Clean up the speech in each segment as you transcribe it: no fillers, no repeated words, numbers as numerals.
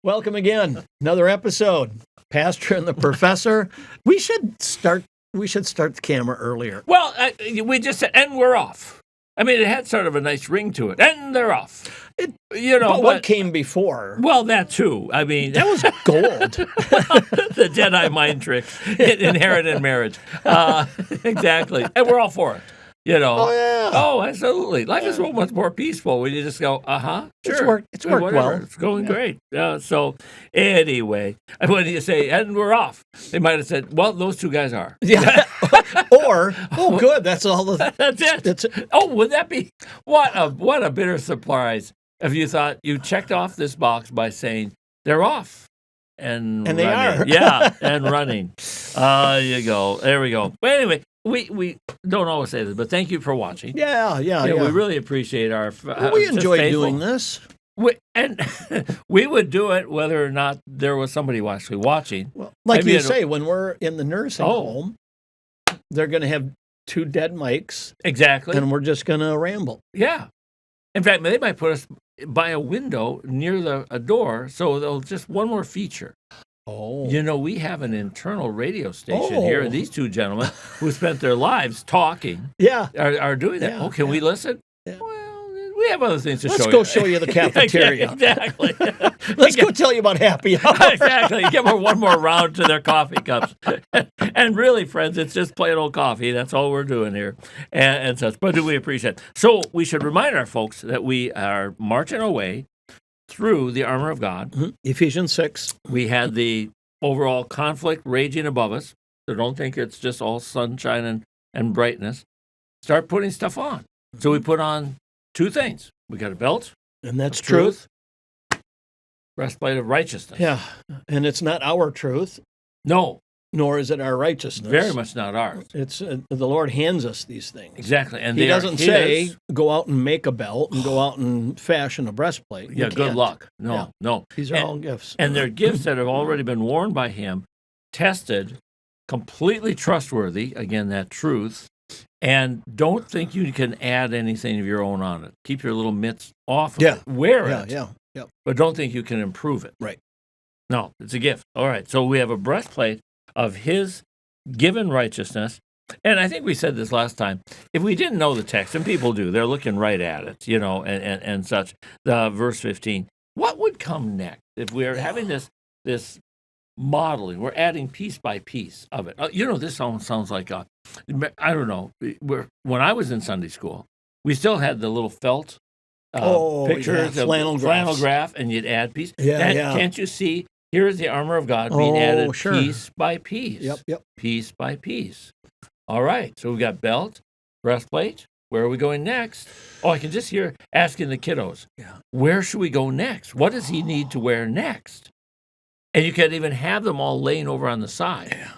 Welcome again. Another episode. Pastor and the Professor. We should start the camera earlier. Well, we just said, and we're off. I mean, it had sort of a nice ring to it, and they're off. But what came before? Well, that too. I mean, That was gold. the Jedi mind trick inherited marriage. Exactly, and we're all for it. Oh, yeah. Oh, absolutely. Life is so much more peaceful when you just go, sure. It's worked Whatever. well. It's going great. So anyway, when you say, and we're off, they might have said, well, those two guys are. Yeah. Or, good. That's all. That's it. Oh, would that be, what a bitter surprise if you thought you checked off this box by saying they're off. And they are. Yeah, and running. You go. There we go. But anyway, we don't always say this, but thank you for watching. Yeah. We really appreciate our. We enjoy doing this. We would do it whether or not there was somebody actually watching. Well, like you say, when we're in the nursing home, they're going to have two dead mics. Exactly. And we're just going to ramble. Yeah. In fact, they might put us by a window near a door, so they'll just one more feature. Oh. We have an internal radio station here, and these two gentlemen who spent their lives talking are doing that. Yeah, Can we listen? Yeah. Well, we have other things to show you. Let's go show you the cafeteria. Exactly. Let's go tell you about happy hour. Exactly. Give them one more round to their coffee cups. And really, friends, it's just plain old coffee. That's all we're doing here and such. But do we appreciate it? So we should remind our folks that we are marching away through the armor of God. Mm-hmm. Ephesians 6. We had the overall conflict raging above us. So don't think it's just all sunshine and brightness. Start putting stuff on. So we put on two things. We got a belt. And that's truth. Breastplate of righteousness. Yeah. And it's not our truth. No. Nor is it our righteousness. Very much not ours. It's the Lord hands us these things. Exactly. And He doesn't say, go out and make a belt and go out and fashion a breastplate. Yeah, good luck. No. These are all gifts. And they're gifts that have already been worn by Him, tested, completely trustworthy, again, that truth, and don't think you can add anything of your own on it. Keep your little mitts off of it. Wear it. Yeah. But don't think you can improve it. Right. No, it's a gift. All right. So we have a breastplate of His given righteousness. And I think we said this last time. If we didn't know the text, and people do, they're looking right at it, and such. Verse 15. What would come next if we are having this modeling? We're adding piece by piece of it. This sounds like I don't know. When I was in Sunday school, we still had the little felt pictures of flannel graph, and you'd add piece. Can't you see? Here is the armor of God being added piece by piece. Yep. Piece by piece. All right. So we've got belt, breastplate. Where are we going next? Oh, I can just hear asking the kiddos. Yeah. Where should we go next? What does he need to wear next? And you can even have them all laying over on the side. Yeah.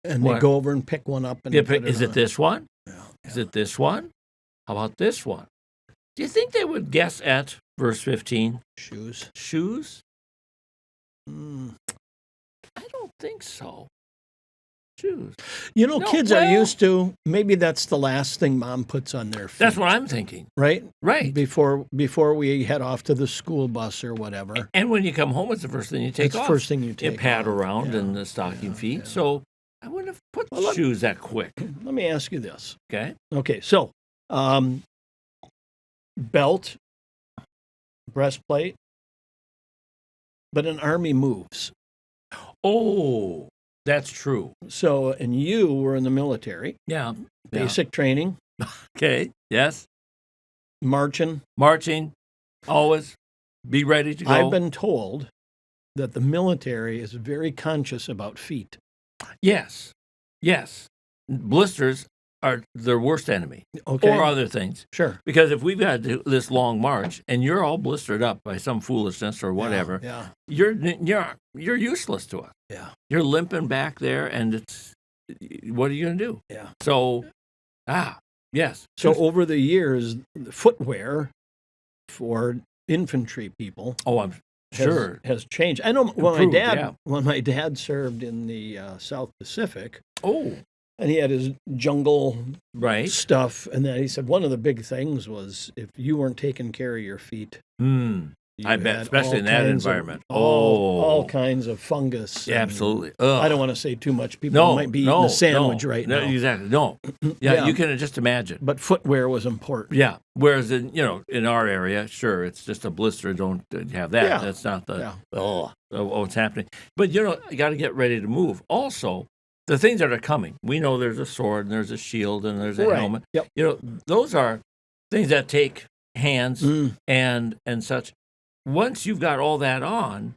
And they go over and pick one up. Is it this one? Yeah. Is it this one? How about this one? Do you think they would guess at verse 15? Shoes? I don't think so. Shoes. Kids are used to, maybe that's the last thing mom puts on their feet. That's what I'm thinking. Right? Right. Before we head off to the school bus or whatever. And when you come home, it's the first thing you take off. It's the first thing you take You pat around in the stocking feet. Yeah. So I wouldn't have put shoes that quick. Let me ask you this. Okay, so belt, breastplate, but an army moves. Oh, that's true. So, and you were in the military. Yeah. Basic training. Okay, yes. Marching, always be ready to go. I've been told that the military is very conscious about feet. Yes. Blisters are their worst enemy. Okay. Or other things. Sure. Because if we've got this long march and you're all blistered up by some foolishness or whatever, you're useless to us. Yeah. You're limping back there, and what are you going to do? Yeah. So, yes. So over the years, the footwear for infantry people. Oh, I'm sure has changed. I know when my dad served in the South Pacific. Oh. And he had his jungle right. stuff. And then he said one of the big things was if you weren't taking care of your feet, I bet, had especially all in that kinds of- environment. all kinds of fungus. Yeah, and absolutely. I don't want to say too much. People No, might be eating a sandwich right no, now. exactly. No. Yeah, you can just imagine. But footwear was important. Yeah. Whereas in our area, sure, it's just a blister. Don't have that. Yeah. That's not the Yeah. what's happening. But you got to get ready to move. Also, the things that are coming. We know there's a sword and there's a shield and there's a Right. helmet. Yep. Those are things that take hands Mm. and such. Once you've got all that on,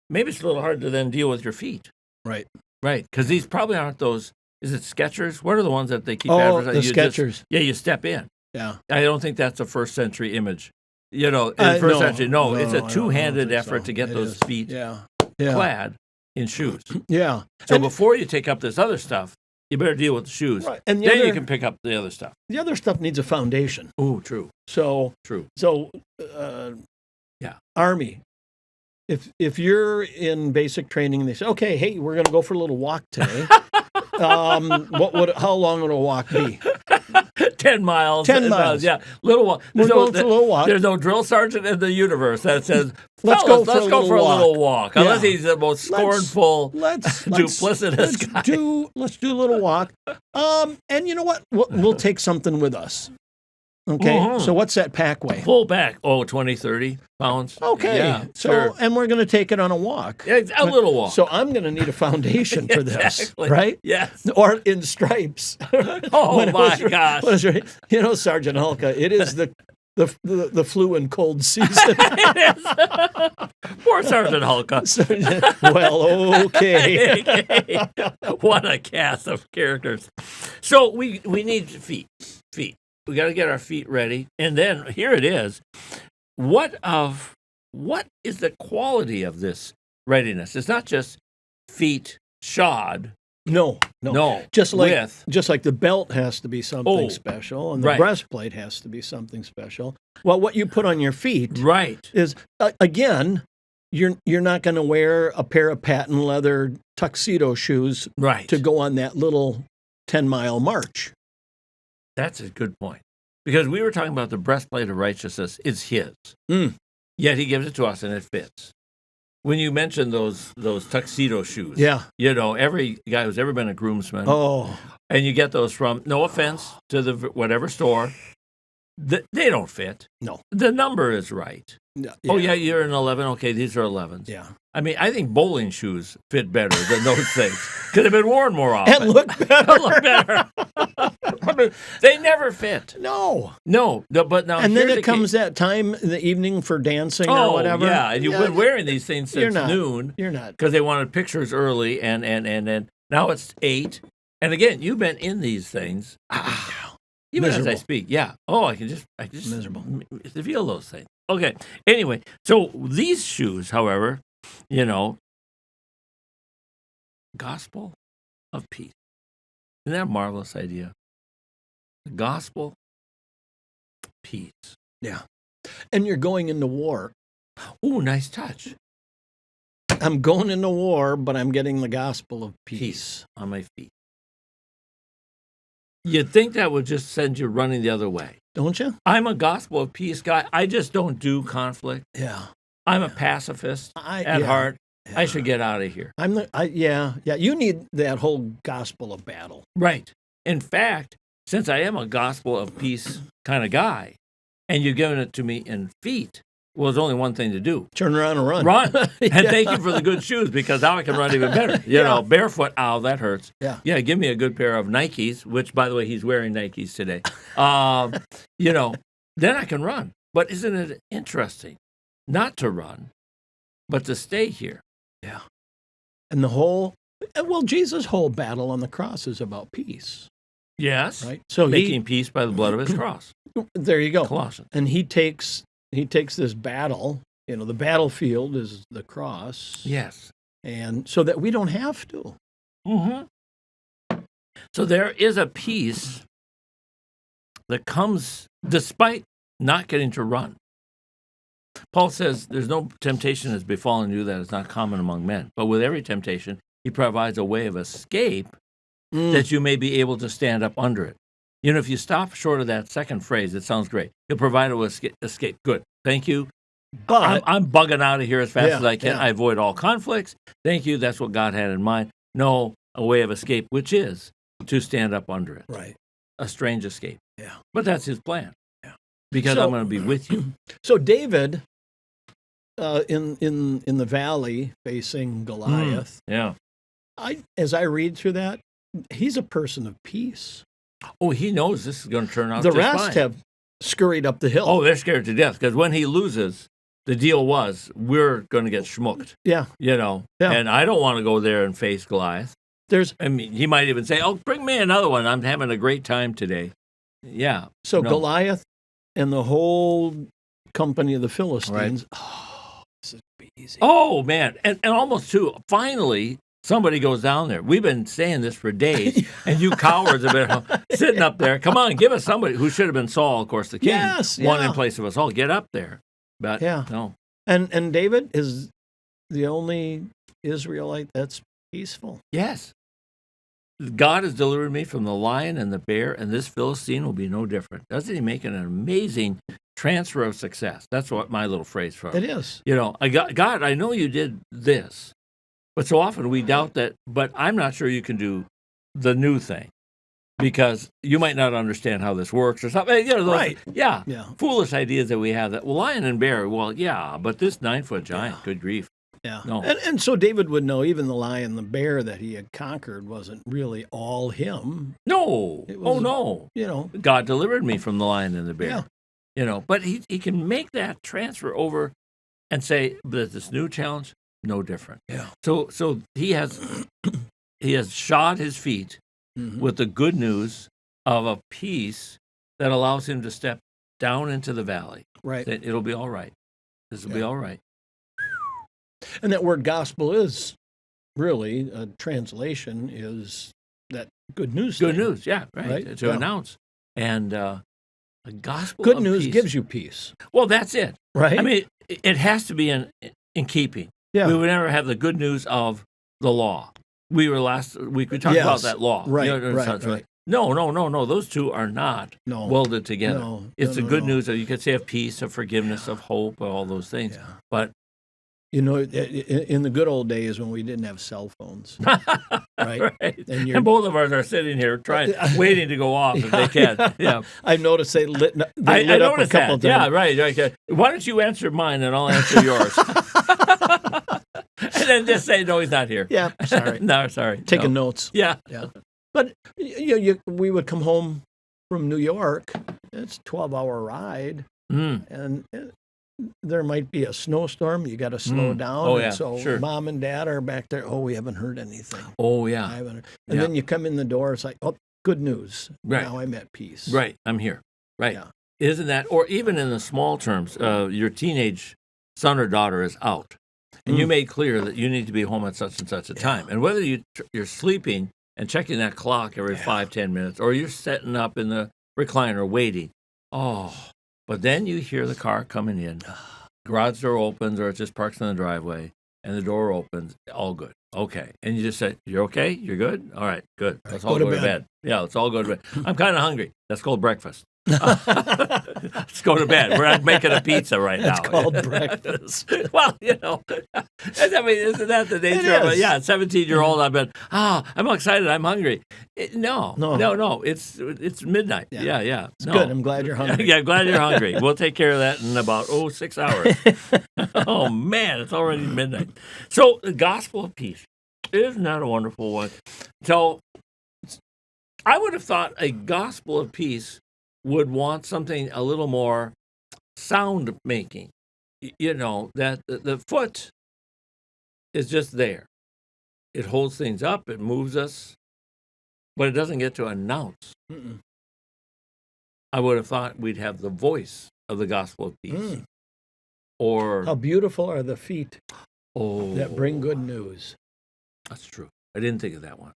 maybe it's a little hard to then deal with your feet. Right. Right. Because these probably aren't those. Is it Skechers? What are the ones that they keep Oh, advertising? the You Skechers. you step in. Yeah. I don't think that's a first century image. In No, first century, no, it's I a don't two-handed think effort so. to get It those is. feet Yeah. clad in shoes. Yeah. So And- before you take up this other stuff, you better deal with the shoes. Right. And the Then other, you can pick up the other stuff. the other stuff needs a foundation. Oh, true, So true. Yeah. Army. If you're in basic training and they say, okay, hey, we're going to go for a little walk today. How long would a walk be? 10 miles. 10 miles. Yeah, little walk. We're going for a little walk. There's no drill sergeant in the universe that says, Let's "Fellas, go for a let's go little for a little walk." walk. Unless Yeah. he's the most Let's- scornful, Let's duplicitous guy. let's do a little walk. And you know what? We'll take something with us. Okay. Mhm. So what's that pack weigh? Pull back. 20, 30 pounds. Okay. Yeah, so sure. and we're going to take it on a walk. Yeah, a little walk. So I'm going to need a foundation for this, Exactly. right? Yes. Or in stripes. Oh, When it my was- gosh. when it was Sergeant Hulka, it is the flu and cold season. Poor Sergeant Hulka. Well, okay. What a cast of characters. So we need feet. We got to get our feet ready. And then here it is. What is the quality of this readiness? It's not just feet shod. No. Just like the belt has to be something Oh, special, and the right. breastplate has to be something special. Well, what you put on your feet Right. is again, you're not going to wear a pair of patent leather tuxedo shoes Right. to go on that little 10-mile march. That's a good point. Because we were talking about the breastplate of righteousness is his. Mm. Yet he gives it to us and it fits. When you mentioned those tuxedo shoes, Yeah. Every guy who's ever been a groomsman, Oh, and you get those from, no offense to the whatever store, they don't fit. No. The number is right. yeah. Oh, yeah, you're an 11. Okay, these are 11s. Yeah. I mean, I think bowling shoes fit better than those things because they've been worn more often. And look better. Look better. I mean, they never fit. No. No, but now And then here's it the comes key. that time in the evening for dancing Oh, or whatever. yeah, and you've been wearing these things You're since not. noon You're not. because they wanted pictures early, and now it's 8. And again, you've been in these things. Even as I Miserable. speak, yeah. Oh, I can just Miserable. feel those things. Okay. Anyway, so these shoes, however, gospel of peace. Isn't that a marvelous idea? The gospel, peace. Yeah. And you're going into war. Oh, nice touch. I'm going into war, but I'm getting the gospel of peace. On my feet. You'd think that would just send you running the other way. Don't you? I'm a gospel of peace guy. I just don't do conflict. Yeah. I'm a pacifist at yeah. heart. Yeah. I should get out of here. Yeah. You need that whole gospel of battle. Right. In fact, since I am a gospel of peace kind of guy, and you're giving it to me in feet, well, there's only one thing to do. Turn around and run. Run. And thank you for the good shoes because now I can run even better. Barefoot, ow, that hurts. Yeah. Yeah, give me a good pair of Nikes, which, by the way, he's wearing Nikes today. Then I can run. But isn't it interesting not to run, but to stay here? Yeah. And Jesus' whole battle on the cross is about peace, Yes. right? So Making peace by the blood of his cross. there you go. Colossians. And he takes this battle. The battlefield is the cross. Yes. And so that we don't have to. Mm-hmm. So there is a peace that comes despite not getting to run. Paul says, there's no temptation has befallen you that is not common among men. But with every temptation, he provides a way of escape that you may be able to stand up under it. If you stop short of that second phrase, it sounds great. He'll provide a way of escape. Good. Thank you. But I'm bugging out of here as fast Yeah, as I can. yeah. I avoid all conflicts. Thank you. That's what God had in mind. No, a way of escape, which is to stand up under it. right. A strange escape. Yeah. But that's his plan. Yeah. Because So- I'm going to be with you. So David, in the valley facing Goliath, Yeah. as I read through that, he's a person of peace. Oh, he knows this is going to turn out The just rest fine. have scurried up the hill. Oh, they're scared to death because when he loses, the deal was we're going to get schmooked, yeah. Yeah. And I don't want to go there and face Goliath. There's I mean, he might even say, "Oh, bring me another one. I'm having a great time today." Yeah. so No. Goliath and the whole company of the Philistines. Oh, this is easy. Oh man, and almost too. Finally, somebody goes down there. We've been saying this for days, and you cowards have been sitting up there. Come on, give us somebody who should have been Saul, of course, the king. Yes, one yeah. in place of us all. Get up there, but Yeah. no. And David is the only Israelite that's peaceful. Yes. God has delivered me from the lion and the bear, and this Philistine will be no different. Doesn't he make an amazing transfer of success? That's what my little phrase for It is. God, I know you did this, but so often we doubt that, but I'm not sure you can do the new thing because you might not understand how this works or something. Those, Right. Yeah. Yeah. Foolish ideas that we have that, well, lion and bear, well, yeah, but this 9-foot giant, good grief. Yeah. No. And so David would know even the lion, the bear that he had conquered wasn't really all him. No. It was- Oh, no. You know. God delivered me from the lion and the bear. Yeah. But he can make that transfer over and say that this new challenge, no different. Yeah. So he has shod his feet Mhm. with the good news of a peace that allows him to step down into the valley. Right. That it'll be all right. This will be all right. And that word gospel is really a translation is that good news. Good thing. news, yeah, right. Right? To Yeah. announce. And a gospel Good of news peace. gives you peace. Well, that's it. Right. I mean, it has to be in keeping. yeah. We would never have the good news of the law. We were last week, we talked Yes. about that law. Right, So- right. No. Those two are not No. welded together. No, It's no, the good no. news of, you could say, of peace, of forgiveness, of hope, all those things. Yeah. But You know, in the good old days when we didn't have cell phones, right? right. And you're- And both of us are sitting here waiting to go off if they can. Yeah. I've noticed they lit up I a noticed couple that. Yeah, times. right. Why don't you answer mine and I'll answer yours? And then just say, no, he's not here. Yeah, sorry. No, sorry. Taking No. notes. Yeah. Yeah. But we would come home from New York. It's a 12-hour ride, Mm. and there might be a snowstorm. You got to slow down. Oh, and yeah, so sure. Mom and Dad are back there. Oh, we haven't heard anything. Oh, I yeah. haven't heard. And Yeah. then you come in the door. It's like, oh, good news. Right. Now I'm at peace. Right. I'm here. Right. Yeah. Isn't that, or even in the small terms, your teenage son or daughter is out, and you made clear that you need to be home at such and such a time. And whether you're sleeping and checking that clock every 5-10 minutes, or you're setting up in the recliner waiting. Oh, but then you hear the car coming in, garage door opens, or it just parks in the driveway, and the door opens. All good. Okay. And you just say, "You're okay? You're good? All right, good. Let's all go to bed. Yeah, let's all go to bed. I'm kind of hungry. That's called breakfast. Let's go to bed. We're not making a pizza right now. It's called breakfast. Well, I mean, isn't that the nature It of it? is. Yeah, 17-year-old. I've been, I'm excited. I'm hungry. No. It's midnight. Yeah. Yeah. It's good. I'm glad you're hungry. Yeah, glad you're hungry. We'll take care of that in about 6 hours. Oh man, it's already midnight. So the gospel of peace, isn't that a wonderful one? So I would have thought a gospel of peace would want something a little more sound making. That the foot is just there. It holds things up. It moves us, but it doesn't get to announce. Mm-mm. I would have thought we'd have the voice of the gospel of peace. Mm. Or How beautiful are the feet oh, that bring good news. That's true. I didn't think of that one.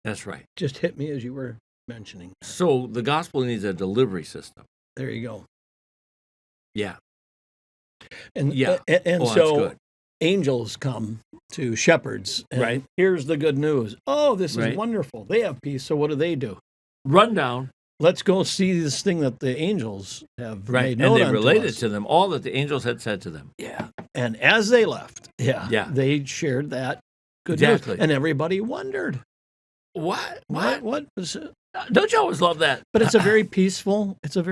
That's right. Just hit me as you were mentioning. So the gospel needs a delivery system. There you go. Yeah. And Yeah. and Oh, that's so good. angels come to shepherds. And Right. Here's the good news. Oh, this is Right. wonderful. They have peace. So what do? Run down let's go see this thing that the angels have Right. made And known they unto related us. to them all that the angels had said to them. Yeah. And as they left, Yeah. they shared that good Exactly. news. And everybody wondered, What? what was it? Don't you always love that? But it's a very peaceful thing.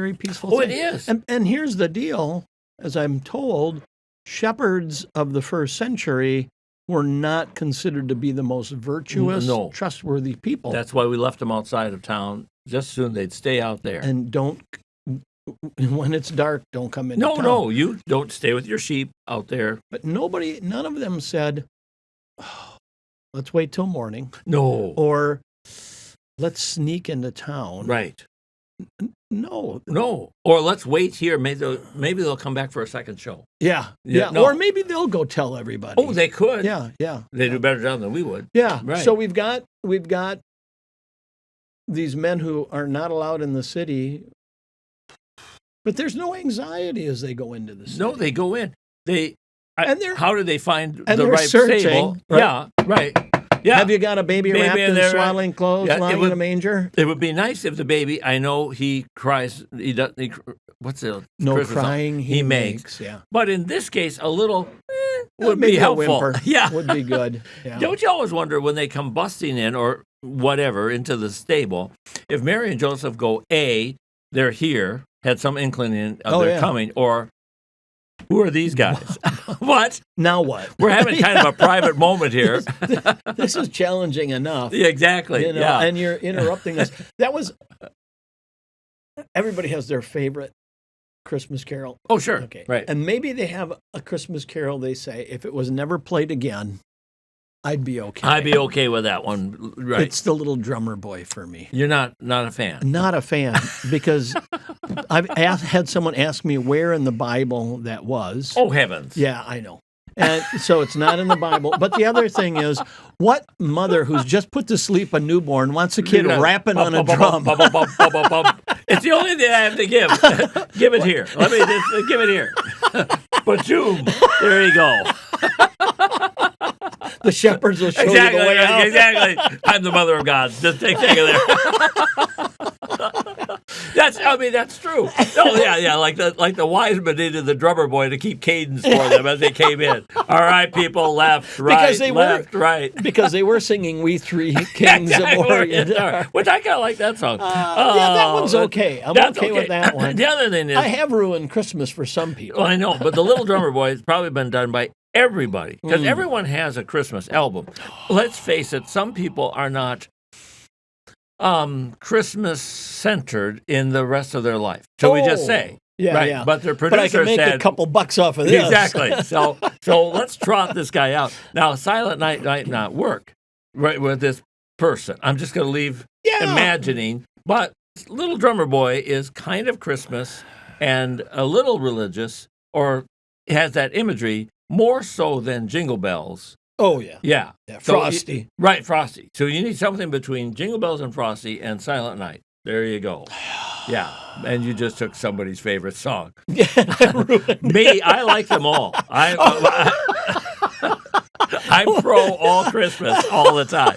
It is. And here's the deal, as I'm told, shepherds of the first century were not considered to be the most virtuous, No. trustworthy people. That's why we left them outside of town. Just soon they'd stay out there. And when it's dark, don't come into town. No, you don't stay with your sheep out there. But none of them said, oh, let's wait till morning, No. or let's sneak into town. Right. No. Or let's wait here. Maybe they'll come back for a second show. Yeah. No. Or maybe they'll go tell everybody. Oh, they could. Yeah. They do a better job than we would. Yeah. Right. So we've got these men who are not allowed in the city, but there's no anxiety as they go into the city. No, they go in. How do they find and the they're right searching, stable? right? Yeah, right. Yeah. Have you got a baby wrapped in there, swaddling clothes, lying in a manger? It would be nice if the baby. I know he cries. He does. What's the No Christmas crying song? he makes. Yeah. But in this case, a little would Maybe be a helpful. whimper Yeah, would be good. Yeah. Don't you always wonder when they come busting in or whatever into the stable, if Mary and Joseph go, A, they're here, had some inkling of their coming, or who are these guys? What? Now what? We're having kind of a private moment here. This is challenging enough. Yeah, exactly. Yeah. And you're interrupting us. Everybody has their favorite Christmas carol. Oh, sure. Okay. Right. And maybe they have a Christmas carol they say, if it was never played again, I'd be okay. I'd be okay with that one. Right. It's the Little Drummer Boy for me. You're not a fan. Not a fan, because I've had someone ask me where in the Bible that was. Oh, heavens. Yeah, I know. And so it's not in the Bible. But the other thing is, what mother who's just put to sleep a newborn wants a kid rapping on a drum? It's the only thing I have to give. Give it here. Let me just give it here. Ba-choom. There you go. The shepherds will show you the way out. Exactly. I'm the mother of God. Just take it there. That's true. Oh yeah, like the wise men needed the drummer boy to keep cadence for them as they came in. All right, people, left, right, right. Because they were singing "We Three Kings of Orient," which I kind of like that song. Yeah, that one's okay. I'm okay with that one. The other thing is, I have ruined Christmas for some people. Well, I know, but the Little Drummer Boy has probably been done by everybody, because everyone has a Christmas album. Let's face it, some people are not Christmas centered in the rest of their life. Shall we just say? Yeah, right. yeah. But their producer I can make said, a couple bucks off of this. Exactly. So let's trot this guy out. Now, Silent Night might not work right with this person. I'm just going to leave imagining. But Little Drummer Boy is kind of Christmas and a little religious, or has that imagery more so than Jingle Bells. Oh, yeah. Yeah. Frosty. Right, Frosty. So you need something between Jingle Bells and Frosty and Silent Night. There you go. Yeah. And you just took somebody's favorite song. Yeah, Me, I like them all. I'm pro all Christmas all the time.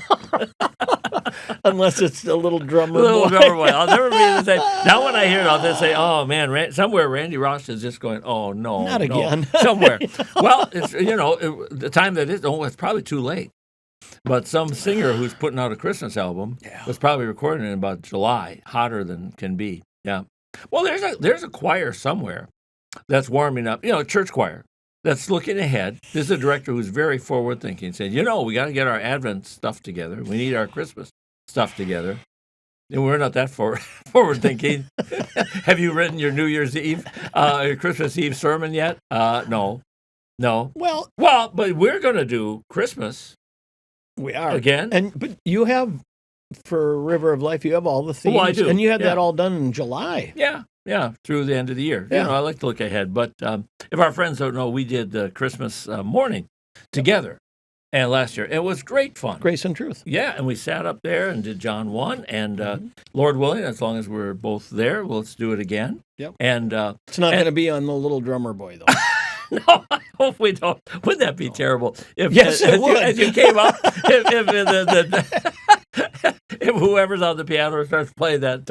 Unless it's a Little Drummer Little Boy. Drummer Boy. I'll never be the same. Now when I hear it, I'll just say, oh, man, somewhere Randy Ross is just going, oh, no. Not again. Somewhere. Well, it's, the time that is, it's probably too late. But some singer who's putting out a Christmas album was probably recording in about July, hotter than can be. Yeah. Well, there's a choir somewhere that's warming up, a church choir that's looking ahead. There's a director who's very forward-thinking, saying, we got to get our Advent stuff together. We need our Christmas stuff together. And we're not that forward-thinking. Have you written your New Year's Eve, your Christmas Eve sermon yet? No. Well, but we're going to do Christmas. We are. Again. But you have, for River of Life, you have all the themes. Oh, I do. And you had that all done in July. Yeah, through the end of the year. Yeah. I like to look ahead. But if our friends don't know, we did the Christmas morning together. And last year, it was great fun. Grace and Truth. Yeah, and we sat up there and did John 1. And Lord willing, as long as we're both there, let's do it again. Yep. And it's not going to be on the Little Drummer Boy, though. No, I hope we don't. Wouldn't that be terrible? If, yes, it would. As you came up, if whoever's on the piano starts playing that,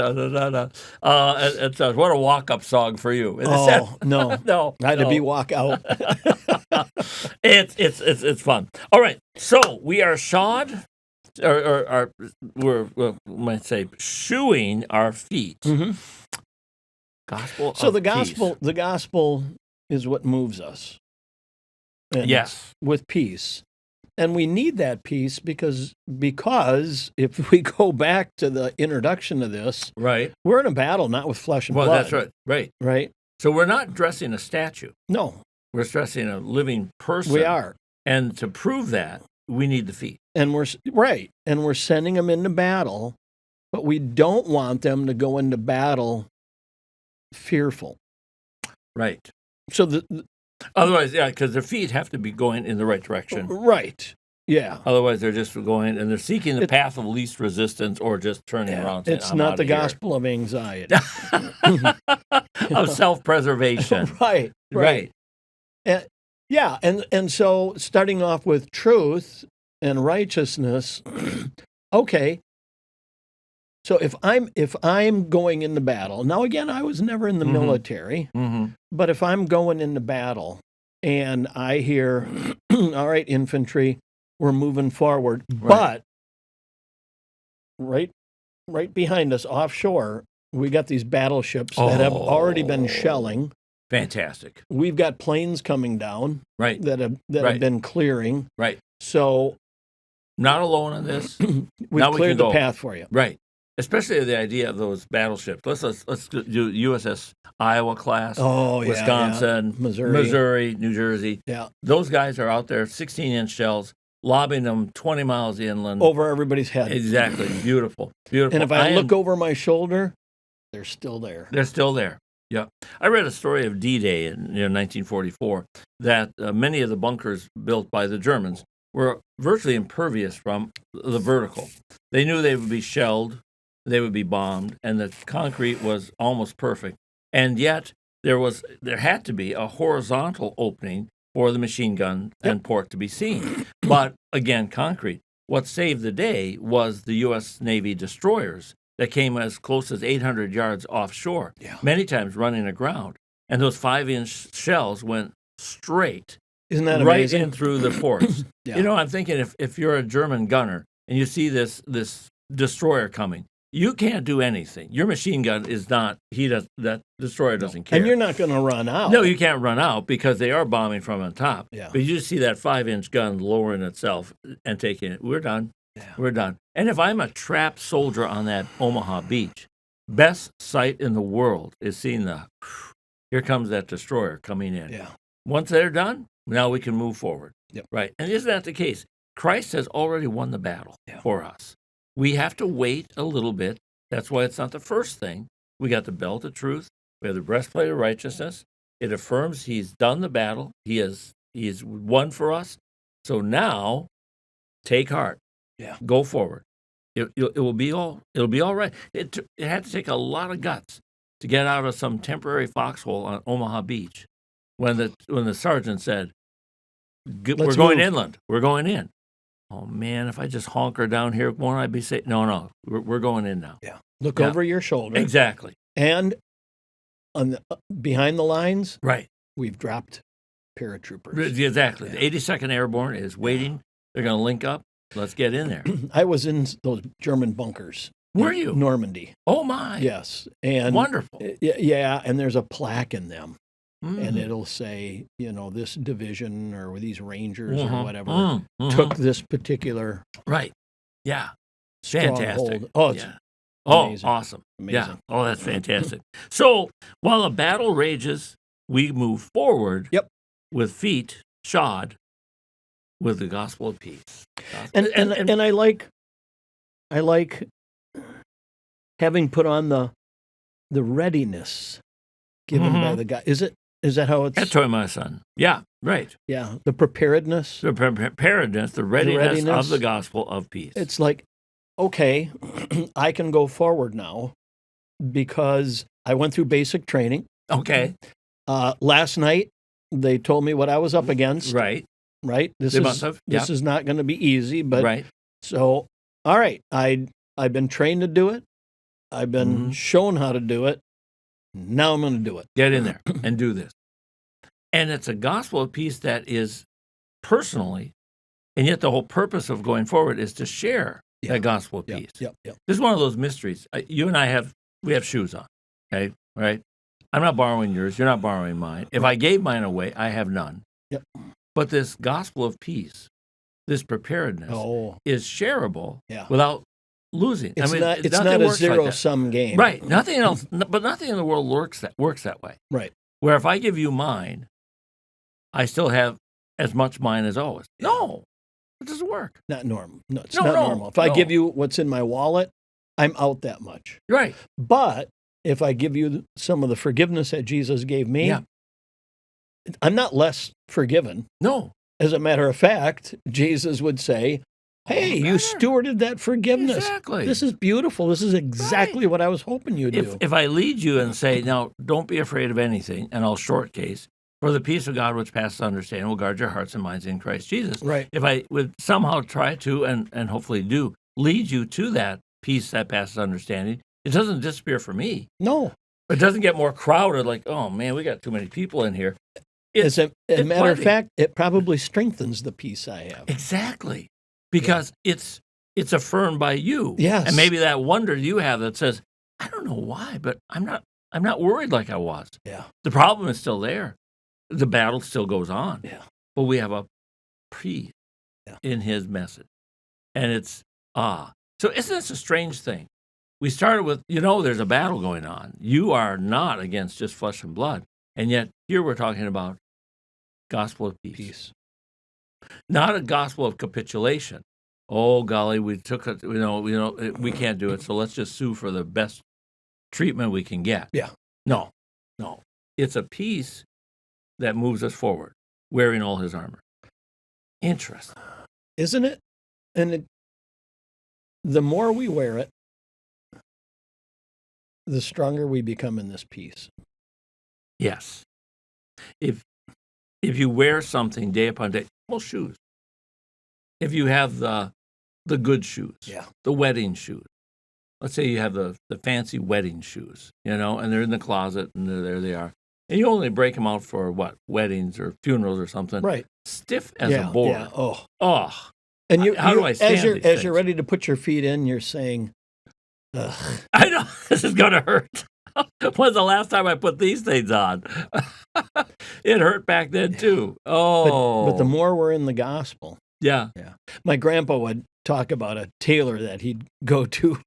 it says, "What a walk-up song for you." No, no, I had to be walk out. It's fun. All right, so we are shod, or we might say shoeing our feet. Mm-hmm. Gospel. So of the peace. gospel is what moves us. And Yes. with peace. And we need that peace because if we go back to the introduction of this, Right. we're in a battle not with flesh and Well, blood. that's right. Right. Right? So we're not dressing a statue. No, We're dressing a living person. we are. And to prove that, we need the feet. And we're sending them into battle, but we don't want them to go into battle fearful. Right. So Otherwise, yeah, because their feet have to be going in the right direction. Right. Yeah. Otherwise, they're just going and they're seeking the path of least resistance or just turning around. Saying, It's I'm not out the of here. gospel of anxiety. Of self-preservation. Right. Yeah, and so starting off with truth and righteousness, okay. So if I'm going into battle, now again, I was never in the military, but if I'm going into battle and I hear, all right, infantry, we're moving forward, but right behind us offshore, we got these battleships that have already been shelling. Fantastic. We've got planes coming down, Right. that have been clearing. Right. So Not alone on this. we've Now we cleared can the go. path for you. Right. Especially the idea of those battleships. Let's do USS Iowa class. Oh, yeah, Wisconsin, yeah. Missouri. New Jersey. Yeah, Those guys are out there, 16-inch shells, lobbing them 20 miles inland. over everybody's head. Exactly. Beautiful. Beautiful. And if I look over my shoulder, they're still there. They're still there. Yeah. I read a story of D-Day in 1944 that many of the bunkers built by the Germans were virtually impervious from the vertical. They knew they would be shelled, they would be bombed, and the concrete was almost perfect. And yet there had to be a horizontal opening for the machine gun and port to be seen. But again, concrete. What saved the day was the U.S. Navy destroyers that came as close as 800 yards offshore, many times running aground. And those 5-inch shells went straight Isn't that right amazing? in through the ports. Yeah. I'm thinking if you're a German gunner and you see this destroyer coming, you can't do anything. Your machine gun is not, that destroyer doesn't care. And you're not going to run out. No, you can't run out because they are bombing from on top. Yeah. But you just see that 5-inch gun lowering itself and taking it. We're done. Yeah. We're done. And if I'm a trapped soldier on that Omaha beach, best sight in the world is seeing here comes that destroyer coming in. Yeah. Once they're done, now we can move forward. Yep. Right. And isn't that the case? Christ has already won the battle for us. We have to wait a little bit. That's why it's not the first thing. We got the belt of truth. We have the breastplate of righteousness. It affirms he's done the battle. He has won for us. So now, take heart. Yeah. Go forward. It will be all. It'll be all right. It had to take a lot of guts to get out of some temporary foxhole on Omaha Beach when the sergeant said, "We're going inland. We're going in." Oh man, if I just honker down here, won't I be safe? No, we're going in now. Yeah. Look over your shoulder. Exactly. And on behind the lines, Right. we've dropped paratroopers. Exactly. Yeah. The 82nd Airborne is waiting. They're going to link up. Let's get in there. I was in those German bunkers. Were you? Normandy. Oh my. Yes. And wonderful. Yeah, and there's a plaque in them. Mm. And it'll say, this division or these Rangers Mhm. or whatever Mhm. took this particular Right. Yeah. stronghold. Fantastic. Oh, it's Yeah. amazing. Oh, awesome. Amazing. Yeah. Oh, that's fantastic. So while the battle rages, we move forward with feet shod with the gospel of peace. And I like having put on the readiness given by the God. Is that how it's? That's my son. Yeah, right. Yeah, the preparedness. The preparedness, the readiness of the gospel of peace. It's like, okay, I can go forward now because I went through basic training. Okay. Last night, they told me what I was up against. Right. This is not going to be easy, but right. So, all right, I I've been trained to do it. I've been shown how to do it. Now I'm going to do it. Get in there and do this. And it's a gospel of peace that is personally, and yet the whole purpose of going forward is to share that gospel of peace. Yep. This is one of those mysteries. You and I have shoes on, okay? Right? I'm not borrowing yours. You're not borrowing mine. If I gave mine away, I have none. Yep. But this gospel of peace, this preparedness, is shareable without losing. It's not a zero-sum game. Right. Nothing else, but nothing in the world works that way. Right. Where if I give you mine, I still have as much mine as always. No, it doesn't work. Not normal. No, it's not normal. If I give you what's in my wallet, I'm out that much. Right. But if I give you some of the forgiveness that Jesus gave me, I'm not less forgiven. No. As a matter of fact, Jesus would say, hey, you stewarded that forgiveness. Exactly. This is beautiful. This is exactly what I was hoping you'd do. If I lead you and say, now, don't be afraid of anything, and I'll short case, for the peace of God which passes understanding will guard your hearts and minds in Christ Jesus. Right. If I would somehow try to, and hopefully do, lead you to that peace that passes understanding, it doesn't disappear for me. No. It doesn't get more crowded, like, oh, man, we got too many people in here. As a matter of fact, it probably strengthens the peace I have. Exactly. Because it's affirmed by you. Yes. And maybe that wonder you have that says, I don't know why, but I'm not worried like I was. Yeah. The problem is still there. The battle still goes on. Yeah. But we have a peace in his message. And it's So isn't this a strange thing? We started with, there's a battle going on. You are not against just flesh and blood. And yet here we're talking about gospel of peace. Not a gospel of capitulation. Oh, golly, we took it, we can't do it, so let's just sue for the best treatment we can get. Yeah. No. It's a peace that moves us forward, wearing all his armor. Interesting. Isn't it? And the more we wear it, the stronger we become in this peace. Yes. If you wear something day upon day, well, shoes. If you have the good shoes, the wedding shoes. Let's say you have the fancy wedding shoes, and they're in the closet, and there they are. And you only break them out for, weddings or funerals or something. Right. Stiff as a board. Yeah. Oh. And how do I stand as you're ready to put your feet in, you're saying, ugh. I know, this is going to hurt. When's the last time I put these things on? It hurt back then, too. Oh. But the more we're in the gospel. Yeah. My grandpa would talk about a tailor that he'd go to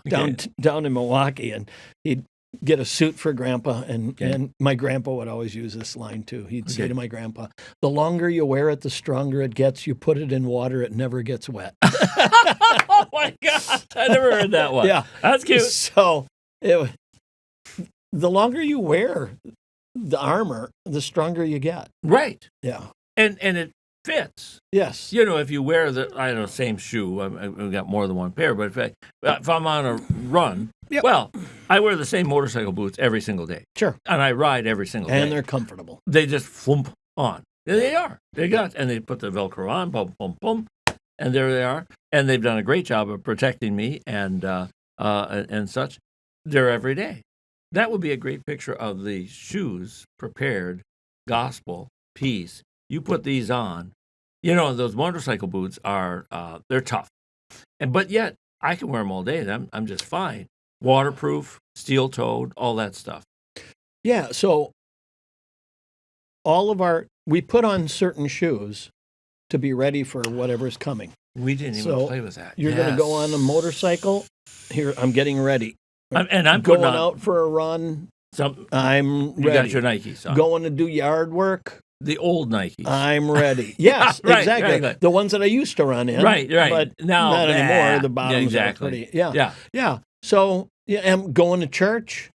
down in Milwaukee, and he'd get a suit for Grandpa, and my grandpa would always use this line, too. He'd say to my grandpa, the longer you wear it, the stronger it gets. You put it in water, it never gets wet. Oh, my gosh. I never heard that one. Yeah. That's cute. So the longer you wear the armor, the stronger you get. Right. Yeah. And it fits. Yes. If you wear the same shoe, I've got more than one pair, but if I'm on a run, well, I wear the same motorcycle boots every single day. Sure. And I ride every single day. And they're comfortable. They just flump on. They are. And they put the Velcro on, boom, boom, boom, and there they are. And they've done a great job of protecting me and such. They're every day. That would be a great picture of the shoes, prepared, gospel, peace. You put these on. Those motorcycle boots are, they're tough. But yet, I can wear them all day, and I'm just fine. Waterproof, steel-toed, all that stuff. Yeah, so we put on certain shoes to be ready for whatever's coming. We didn't even play with that. You're going to go on a motorcycle. Here, I'm getting ready. I'm going out for a run. I'm ready. You got your Nikes on. Going to do yard work. The old Nikes. I'm ready. Yes, right, exactly. Right. The ones that I used to run in. Right. But now, not anymore. The bottoms are pretty. Yeah. So I'm going to church.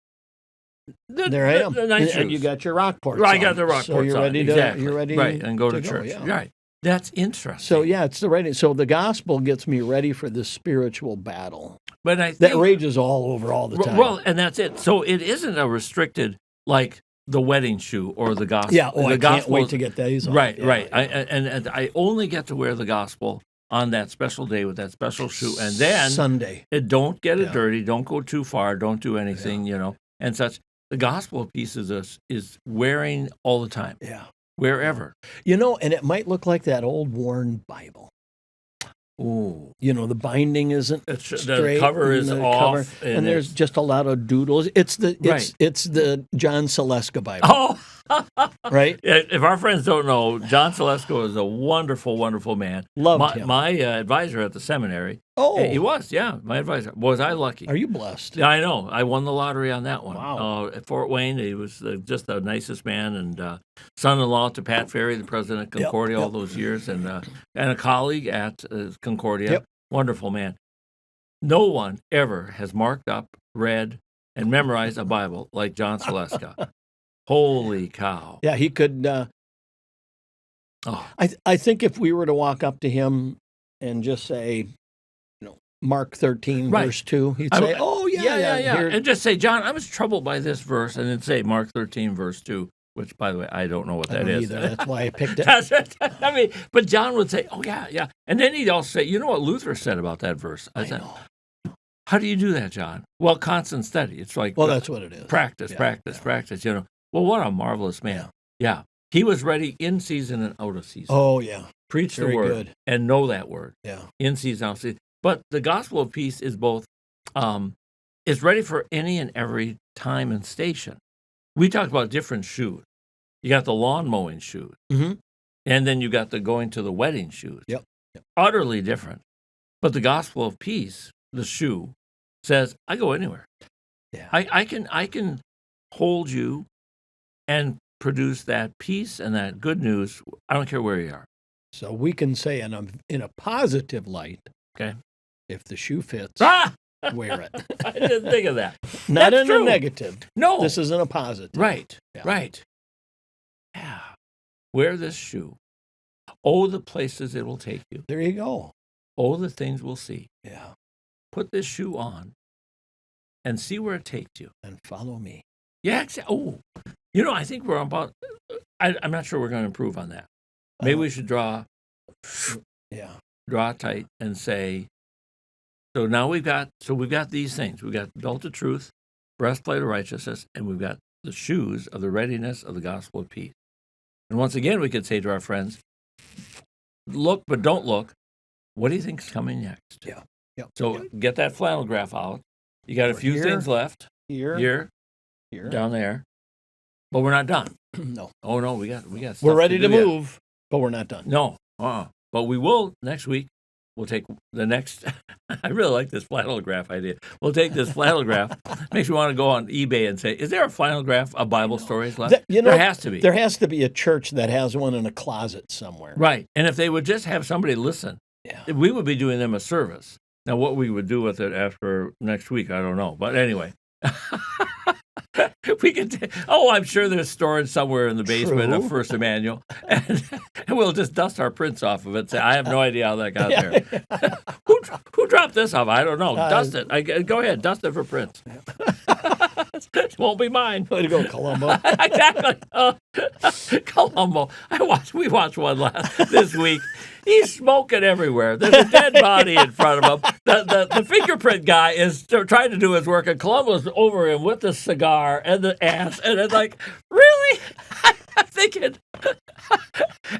There I am. The nice and you got your Rockports. Right, I got the Rockports. So you're ready to you're ready and go to church. Go, Right. That's interesting. So it's the ready. So the gospel gets me ready for this spiritual battle. But I think that rages all over all the time. Well, and that's it. So it isn't a restricted like the wedding shoe or the gospel. Yeah. I can't wait to get these on. Right. And I only get to wear the gospel on that special day with that special shoe, and then Sunday. Don't get it dirty. Don't go too far. Don't do anything, and such. The gospel of peace is wearing all the time. Yeah. Wherever. And it might look like that old worn Bible. Ooh. The binding isn't straight. The cover is off. And there's just a lot of doodles. It's the John Saleska Bible. Oh. Right? If our friends don't know, John Saleska is a wonderful, wonderful man. Loved him. My advisor at the seminary. Oh. He was, yeah, my advisor. Was I lucky? Are you blessed? Yeah, I know. I won the lottery on that one. Wow. At Fort Wayne, he was just the nicest man, and son-in-law to Pat Ferry, the president of Concordia all those years, and a colleague at Concordia. Yep. Wonderful man. No one ever has marked up, read, and memorized a Bible like John Saleska. Holy cow. Yeah, he could. I think if we were to walk up to him and just say, Mark 13, verse 2, he'd say, yeah. And just say, John, I was troubled by this verse, and then say Mark 13, verse 2, which, by the way, I don't know what that is. Either. That's why I picked it. But John would say, oh, yeah. And then he'd also say, you know what Luther said about that verse? I said, how do you do that, John? Well, constant study. It's like, that's what it is. Practice. Well, what a marvelous man. Yeah. He was ready in season and out of season. Oh, yeah. Preach Very the word good. and know that word. Yeah. In season, out of season. But the gospel of peace is both, is ready for any and every time and station. We talked about different shoes. You got the lawn mowing shoes. Mm-hmm. And then you got the going to the wedding shoes. Yep. Utterly different. But the gospel of peace, the shoe, says, I go anywhere. Yeah. I can hold you and produce that peace and that good news. I don't care where you are. So we can say in a positive light, okay, if the shoe fits, wear it. I didn't think of that. Not That's in true. a negative. No. This is in a positive. Right. Yeah. Right. Yeah. Wear this shoe. Oh, the places it will take you. There you go. Oh, the things we'll see. Yeah. Put this shoe on and see where it takes you. And follow me. Yeah. Oh, I think we're about, I'm not sure we're going to improve on that. Maybe we should draw tight and say, so now we've got these things. We've got belt of truth, breastplate of righteousness, and we've got the shoes of the readiness of the gospel of peace. And once again, we could say to our friends, look, but don't look. What do you think is coming next? Yeah. So get that flannel graph out. You got a few things left. Here. Down there. But we're not done. No. Oh, no, we got stuff We're ready to move, yet. but we're not done. No. But we will next week. We'll take the next. I really like this flannel graph idea. We'll take this flannel graph. Makes me want to go on eBay and say, is there a flannel graph of Bible stories left? There has to be. There has to be a church that has one in a closet somewhere. Right. And if they would just have somebody listen, we would be doing them a service. Now, what we would do with it after next week, I don't know. But anyway. We could. I'm sure there's stored somewhere in the basement of First Emmanuel, and we'll just dust our prints off of it. And say, I have no idea how that got there. Who dropped this off? I don't know. Dust it. Go ahead, dust it for prints. It won't be mine. Way to go, Columbo. Exactly. Columbo. We watched one this week. He's smoking everywhere. There's a dead body in front of him. The fingerprint guy is trying to do his work, and Columbo's over him with the cigar and the ass. And it's like, really? I'm thinking,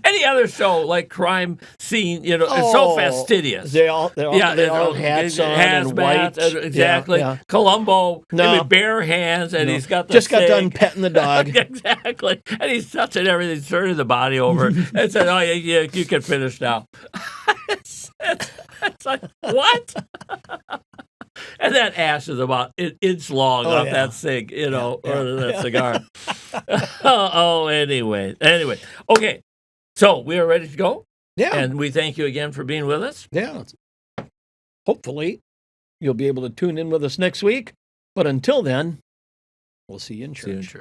any other show like Crime Scene, it's so fastidious. They all have hats on and white. Exactly. Yeah. Columbo, bare hands, and he's got the got done petting the dog. Exactly. And he's touching everything, turning the body over, and said, oh, yeah, you can finish now. It's like, what? And that ash is about an inch long off that cig, or that cigar. Anyway. Okay. So we are ready to go. Yeah. And we thank you again for being with us. Yeah. Hopefully, you'll be able to tune in with us next week. But until then, we'll see you in church.